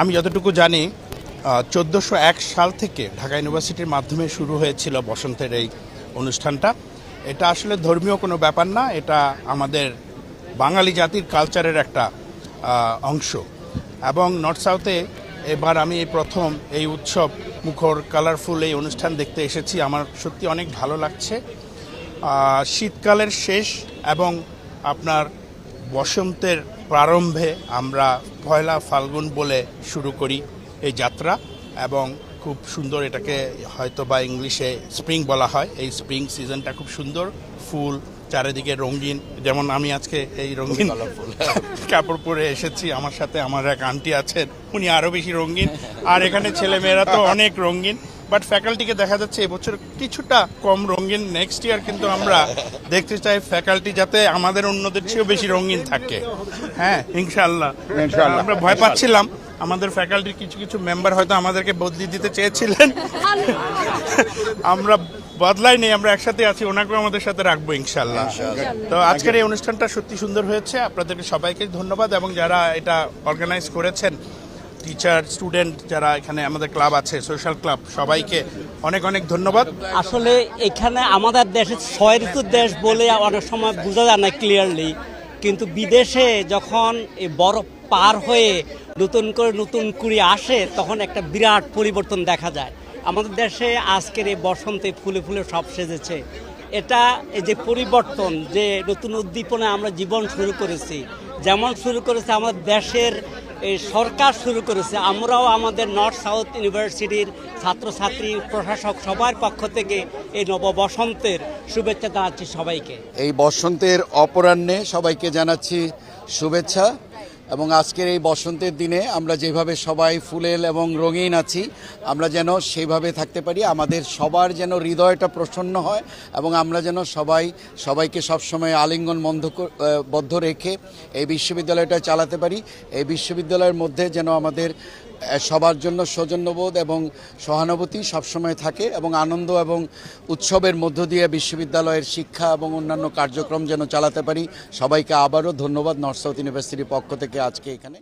আমি যতটুকু জানি 1401 সাল থেকে ঢাকা ইউনিভার্সিটির মাধ্যমে শুরু হয়েছিল বসন্তের এই অনুষ্ঠানটা। এটা আসলে ধর্মীয় কোনো ব্যাপার না, এটা আমাদের বাঙালি জাতির কালচারের একটা অংশ। এবং নর্থ সাউথে এবার আমি এই প্রথম এই উৎসব মুখর কালারফুল এই অনুষ্ঠান দেখতে এসেছি। আমার সত্যি অনেক ভালো লাগছে। শীতকালের শেষ এবং আপনার বসন্তের প্রারম্ভে আমরা পয়লা ফাল্গুন বলে শুরু করি এই যাত্রা, এবং খুব সুন্দর, এটাকে হয়তো বা ইংলিশে স্প্রিং বলা হয়। এই স্প্রিং সিজনটা খুব সুন্দর, ফুল চারিদিকে রঙিন, যেমন আমি আজকে এই রঙিন কাপড় পরে এসেছি। আমার সাথে আমার এক আন্টি আছেন, উনি আরও বেশি রঙিন, আর এখানে ছেলেমেয়েরা তো অনেক রঙিন। বাট ফ্যাকাল্টিকে দেখা যাচ্ছে এবছর কিছুটা কম রঙিন। নেক্সট ইয়ার কিন্তু আমরা দেখতে চাই ফ্যাকাল্টি যাতে আমাদের অন্যদের চেয়েও বেশি রঙিন থাকে। হ্যাঁ, ইনশাআল্লাহ। আমরা ভয় পাচ্ছিলাম, আমাদের ফ্যাকাল্টির কিছু কিছু মেম্বার হয়তো আমাদেরকে বদলি দিতে চেয়েছিলেন, আমরা বদলাই নেই, আমরা একসাথে আছি, ওনাকেও আমাদের সাথে রাখবো ইনশাআল্লাহ। তো আজকের এই অনুষ্ঠানটা সত্যি সুন্দর হয়েছে। আপনাদেরকে সবাইকে ধন্যবাদ, এবং যারা এটা অর্গানাইজ করেছেন, টিচার, স্টুডেন্ট, যারা এখানে আমাদের ক্লাব আছে, সোশ্যাল ক্লাব, সবাইকে অনেক অনেক ধন্যবাদ। আসলে এখানে আমাদের দেশে 6 ঋতুর দেশ বলে অনেক সময় বোঝা যায় না ক্লিয়ারলি, কিন্তু বিদেশে যখন এই বরফ পার হয়ে নতুন করে নতুন কুড়ি আসে তখন একটা বিরাট পরিবর্তন দেখা যায়। আমাদের দেশে আজকের এই বসন্তে ফুলে ফুলে সব সেজেছে। এটা এই যে পরিবর্তন, যে নতুন উদ্দীপনা আমরা জীবন শুরু করেছি, যেমন শুরু করেছে আমাদের দেশের এই সরকার শুরু করেছে, আমরাও আমাদের নর্থ সাউথ ইউনিভার্সিটির ছাত্রছাত্রী, প্রশাসক সবার পক্ষ থেকে এই নব বসন্তের শুভেচ্ছা জানাচ্ছি সবাইকে। এই বসন্তের অপরাহ্নে সবাইকে জানাচ্ছি শুভেচ্ছা। এবং আজকের এই বসন্তের দিনে আমরা যেভাবে সবাই ফুলেল এবং রঙিন আছি, আমরা যেন সেইভাবে থাকতে পারি। আমাদের সবার যেন হৃদয়টা প্রসন্ন হয়, এবং আমরা যেন সবাইকে সবসময় আলিঙ্গন বদ্ধ রেখে এই বিশ্ববিদ্যালয়টা চালাতে পারি। এই বিশ্ববিদ্যালয়ের মধ্যে যেন আমাদের সবার জন্য সৌজন্যবোধ এবং সহানুভূতি সবসময় থাকে, এবং আনন্দ এবং উৎসবের মধ্য দিয়ে বিশ্ববিদ্যালয়ের শিক্ষা এবং অন্যান্য কার্যক্রম যেন চালাতে পারি। সবাইকে আবারও ধন্যবাদ নর্থ সাউথ ইউনিভার্সিটির পক্ষ থেকে আজকে এখানে।